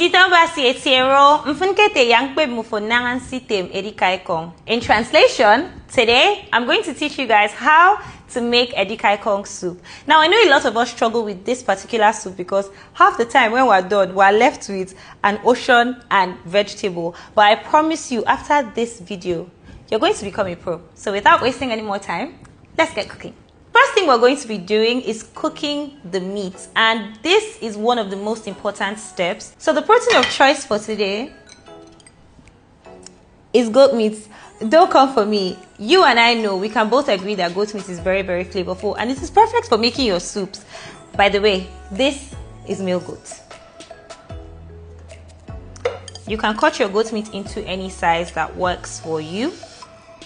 Hilda Baci etiero mfunkete yankpe mufonangan sitem Edika Ikong. In translation, today I'm going to teach you guys how to make Edika Ikong soup. Now I know a lot of us struggle with this particular soup because half the time when we're done, we're left with an ocean and vegetable. But I promise you, after this video, you're going to become a pro. So without wasting any more time, let's get cooking. First thing we're going to be doing is cooking the meat, and this is one of the most important steps. So the protein of choice for today is goat meat. Don't come for me. You and I know, we can both agree that goat meat is very, very flavorful, and it is perfect for making your soups. By the way, this is male goat. You can cut your goat meat into any size that works for you.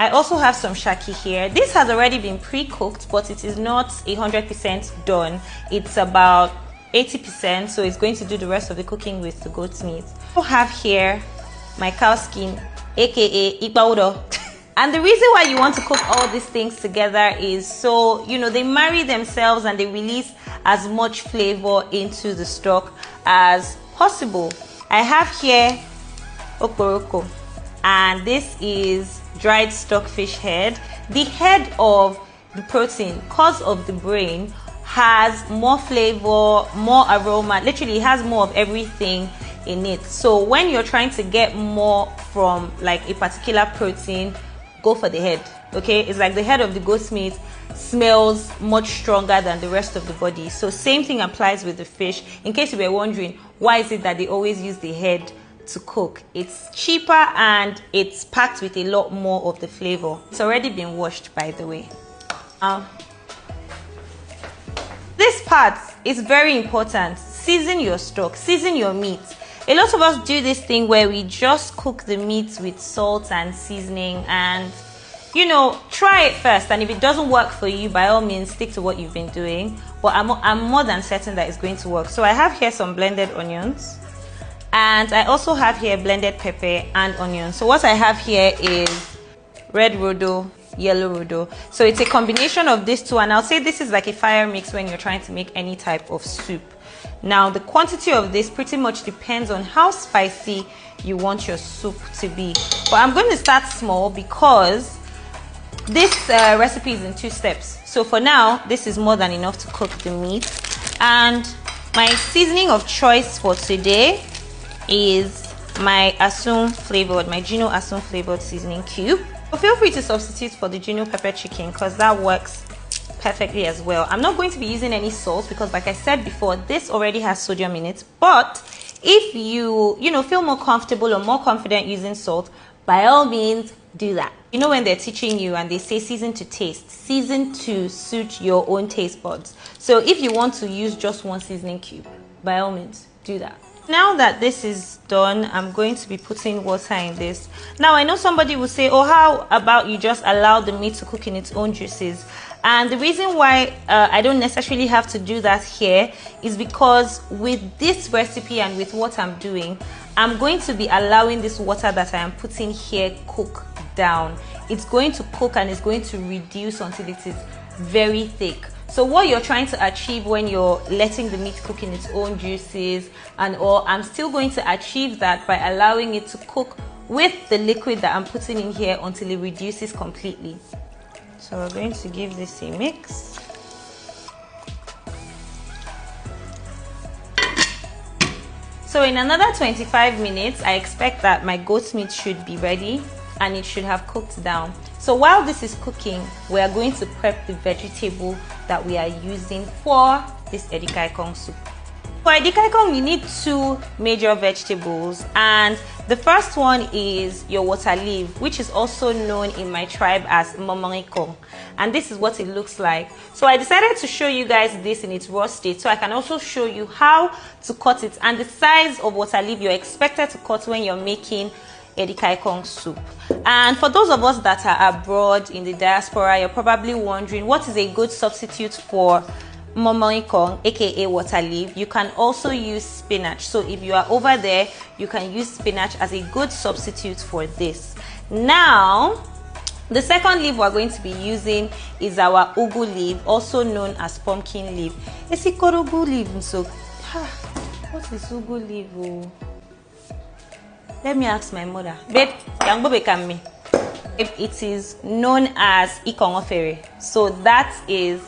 I also have some shaki here. This has already been pre-cooked, but it is not 100% done. It's about 80%, so it's going to do the rest of the cooking with the goat's meat. I have here my cow skin, aka ikbaudo. And the reason why you want to cook all these things together is so, you know, they marry themselves and they release as much flavor into the stock as possible. I have here okporoko, and this is dried stockfish head. The head of the protein, cause of the brain, has more flavor, more aroma. Literally, it has more of everything in it. So when you're trying to get more from like a particular protein, go for the head. Okay, it's like the head of the goat's meat smells much stronger than the rest of the body. So same thing applies with the fish. In case you were wondering, why is it that they always use the head to cook? It's cheaper and it's packed with a lot more of the flavor. It's already been washed, by the way. This part is very important. Season your stock, season your meat. A lot of us do this thing where we just cook the meat with salt and seasoning, and you know, try it first, and if it doesn't work for you, by all means stick to what you've been doing. But I'm more than certain that it's going to work. So I have here some blended onions, and I also have here blended pepper and onion. So what I have here is red rodo, yellow rodo. So it's a combination of these two, and I'll say this is like a fire mix when you're trying to make any type of soup. Now the quantity of this pretty much depends on how spicy you want your soup to be. But I'm going to start small because this recipe is in 2 steps. So for now, this is more than enough to cook the meat. And my seasoning of choice for today is my Asun flavored, my Gino Asun flavored seasoning cube. So feel free to substitute for the Gino pepper chicken because that works perfectly as well. I'm not going to be using any salt because, like I said before, this already has sodium in it. But if you feel more comfortable or more confident using salt, by all means do that. You know, when they're teaching you and they say season to taste, season to suit your own taste buds. So if you want to use just one seasoning cube, by all means do that. Now that this is done, I'm going to be putting water in this. Now I know somebody will say, oh, how about you just allow the meat to cook in its own juices? And the reason why I don't necessarily have to do that here is because with this recipe and with what I'm doing, I'm going to be allowing this water that I am putting here cook down. It's going to cook and it's going to reduce until it is very thick. So what you're trying to achieve when you're letting the meat cook in its own juices and all, I'm still going to achieve that by allowing it to cook with the liquid that I'm putting in here until it reduces completely. So we're going to give this a mix. So in another 25 minutes, I expect that my goat's meat should be ready and it should have cooked down. So while this is cooking, we are going to prep the vegetable that we are using for this Edika Ikong soup. For Edika Ikong, you need 2 major vegetables, and the first one is your water leaf, which is also known in my tribe as momongiko, and this is what it looks like. So I decided to show you guys this in its raw state so I can also show you how to cut it and the size of water leaf you're expected to cut when you're making Edika Ikong soup. And for those of us that are abroad in the diaspora, you're probably wondering what is a good substitute for Momo Ikong, aka water leaf. You can also use spinach. So if you are over there, you can use spinach as a good substitute for this. Now, the second leaf we're going to be using is our ugu leaf, also known as pumpkin leaf. It's a ugu leaf. So, what is ugu leaf? Let me ask my mother. Babe, yang bobe can me. It is known as Ikong. So that is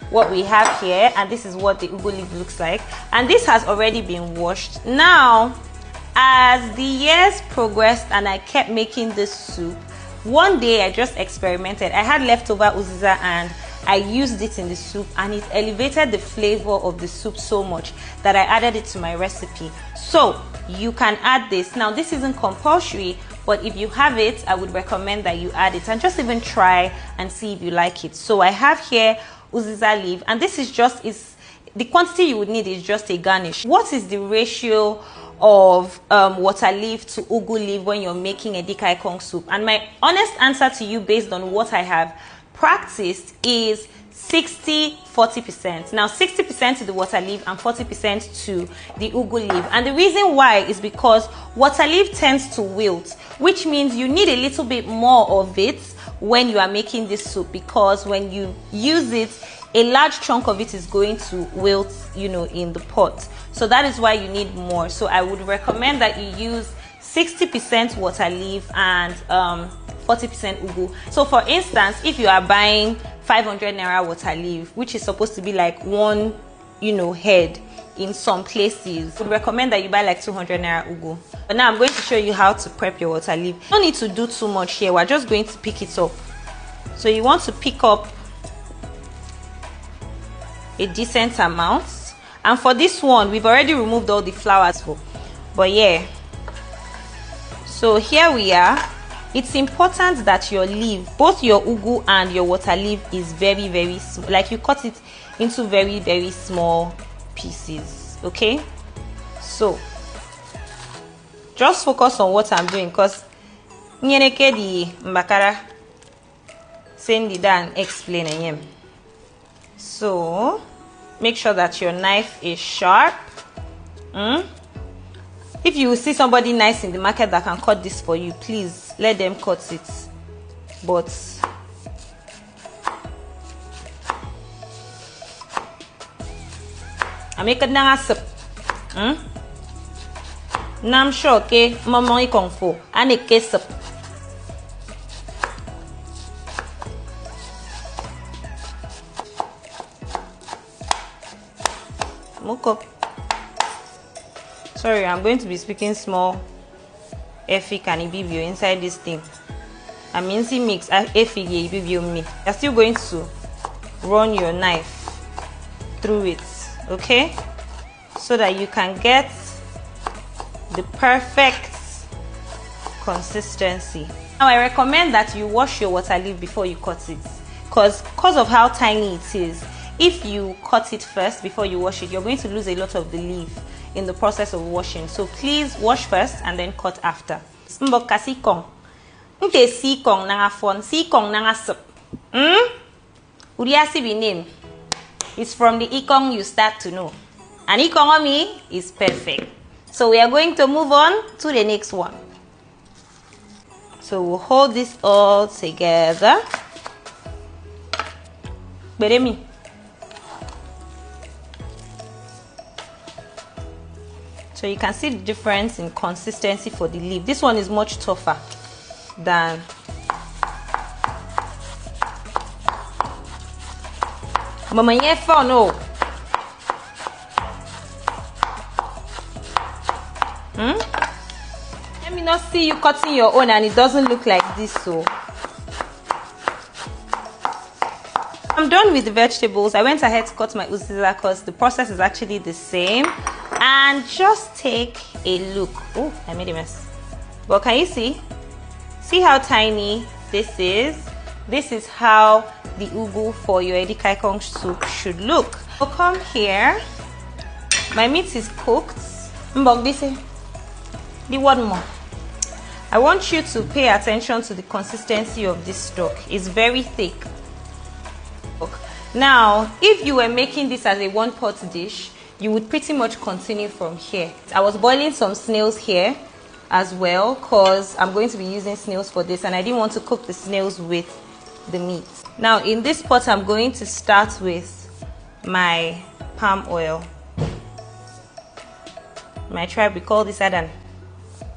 what we have here, and this is what the ugu leaf looks like. And this has already been washed. Now, as the years progressed and I kept making this soup, one day I just experimented. I had leftover uziza and I used it in the soup, and it elevated the flavor of the soup so much that I added it to my recipe. So you can add this. Now this isn't compulsory, but if you have it, I would recommend that you add it and just even try and see if you like it. So I have here uziza leaf, and this is just the quantity you would need is just a garnish. What is the ratio of water leaf to ugu leaf when you're making Edika Ikong soup? And my honest answer to you, based on what I have practiced, is 60-40%. Now 60% to the water leaf and 40% to the ugu leaf. And the reason why is because water leaf tends to wilt, which means you need a little bit more of it when you are making this soup, because when you use it, a large chunk of it is going to wilt, you know, in the pot. So that is why you need more. So I would recommend that you use 60% water leaf and 40% ugu. So for instance, if you are buying 500 naira water leaf, which is supposed to be like one, you know, head in some places, I would recommend that you buy like 200 naira ugu. But now I'm going to show you how to prep your water leaf. You don't need to do too much here. We're just going to pick it up. So you want to pick up a decent amount, and for this one we've already removed all the flowers for, but yeah, so here we are. It's important that your leaf, both your ugu and your water leaf, is very small, like you cut it into very small pieces. Okay, so just focus on what I'm doing, because nyeneke di mbakara sendi dan explain him. So make sure that your knife is sharp. If you see somebody nice in the market that can cut this for you, please let them cut it. But I make a nanga soup. Nam sure ke mama ikong fo ane ke soup. Sorry, I'm going to be speaking small Efik and Ibibio inside this thing. I'm in mix Efik Ibibio me. You're still going to run your knife through it, okay? So that you can get the perfect consistency. Now I recommend that you wash your water leaf before you cut it, because of how tiny it is. If you cut it first before you wash it, you're going to lose a lot of the leaf in the process of washing. So please wash first and then cut after. Mbok kasi kong. Nte si kong nanga fon, si kong nanga sup. Uriasi be name. It's from the Ikong you start to know. And Ikong me is perfect. So we are going to move on to the next one. So we'll hold this all together. Beremi. So you can see the difference in consistency for the leaf. This one is much tougher than Mama Yefa, no. Let me not see you cutting your own and it doesn't look like this. So I'm done with the vegetables. I went ahead to cut my uziza because the process is actually the same. And just take a look. Oh, I made a mess. But can you see? See how tiny this is? This is how the ugu for your Edika Ikong soup should look. So come here. My meat is cooked. The one more. I want you to pay attention to the consistency of this stock. It's very thick. Now, if you were making this as a one-pot dish, you would pretty much continue from here. I was boiling some snails here as well because I'm going to be using snails for this, and I didn't want to cook the snails with the meat. Now in this pot I'm going to start with my palm oil. My tribe, we call this Adan.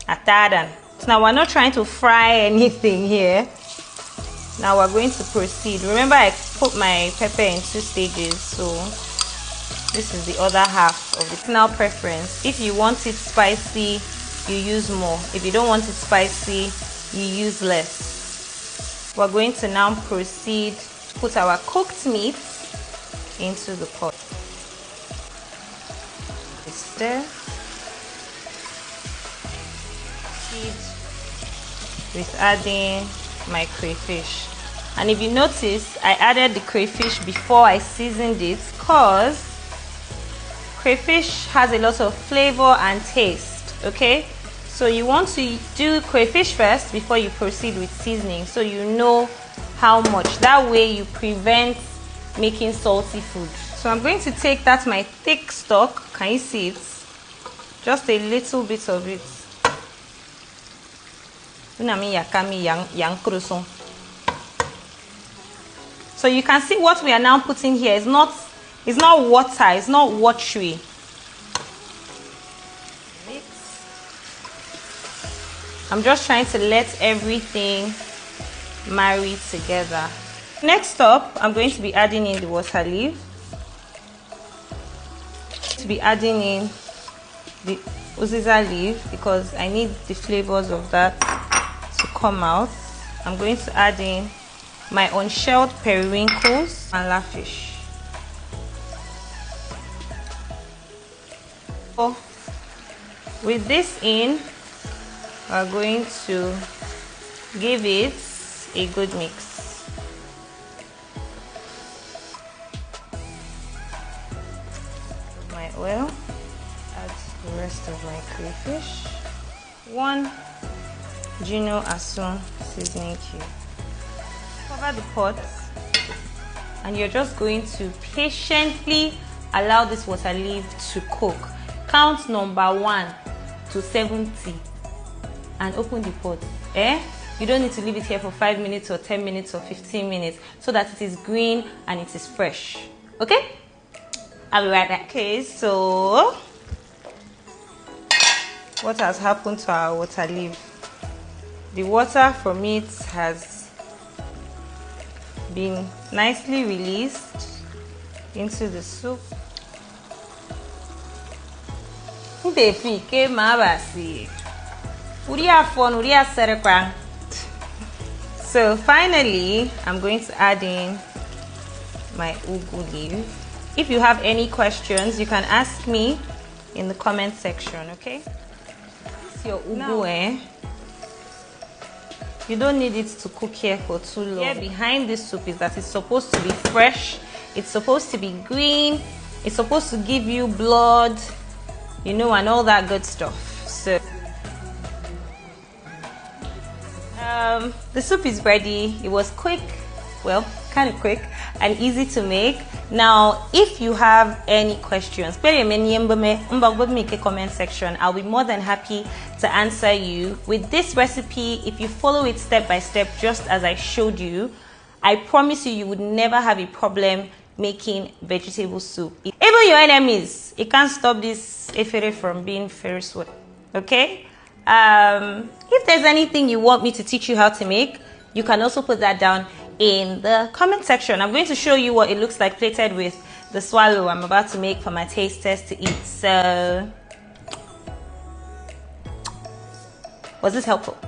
Atadan. Now we're not trying to fry anything here. Now we're going to proceed. Remember, I put my pepper in 2 stages, so this is the other half of it. Personal preference. If you want it spicy, you use more. If you don't want it spicy, you use less. We're going to now proceed to put our cooked meat into the pot. Stir. With adding my crayfish. And if you notice, I added the crayfish before I seasoned it because crayfish has a lot of flavor and taste. Okay, so you want to do crayfish first before you proceed with seasoning, so you know how much. That way you prevent making salty food. So I'm going to take that my thick stock. Can you see it? Just a little bit of it. So you can see what we are now putting here is not water, it's not watery. I'm just trying to let everything marry together. Next up, I'm going to be adding in the water leaf. To be adding in the uziza leaf because I need the flavors of that to come out. I'm going to add in my unshelled periwinkles and lafish. So with this in, we're going to give it a good mix. My oil, add the rest of my crayfish, 1 Gino Asun seasoning cube. Cover the pot and you're just going to patiently allow this water leaf to cook. Count number 1 to 70 and open the pot. You don't need to leave it here for 5 minutes or 10 minutes or 15 minutes so that it is green and it is fresh. Okay? I'll be right back. Okay, so what has happened to our water leaf? The water from it has been nicely released into the soup. So finally, I'm going to add in my ugu leaf. If you have any questions, you can ask me in the comment section, okay? This is your ugu, You don't need it to cook here for too long. Here behind this soup is that it's supposed to be fresh, it's supposed to be green, it's supposed to give you blood, you know, and all that good stuff. So the soup is ready. It was quick, well, kind of quick and easy to make. Now, if you have any questions, put them in the comment section. I'll be more than happy to answer you. With this recipe, if you follow it step by step, just as I showed you, I promise you, you would never have a problem making vegetable soup. Even your enemies, it can't stop this efere from being very sweet. Okay? If there's anything you want me to teach you how to make, you can also put that down in the comment section. I'm going to show you what it looks like plated with the swallow I'm about to make for my tasters to eat. So, was this helpful?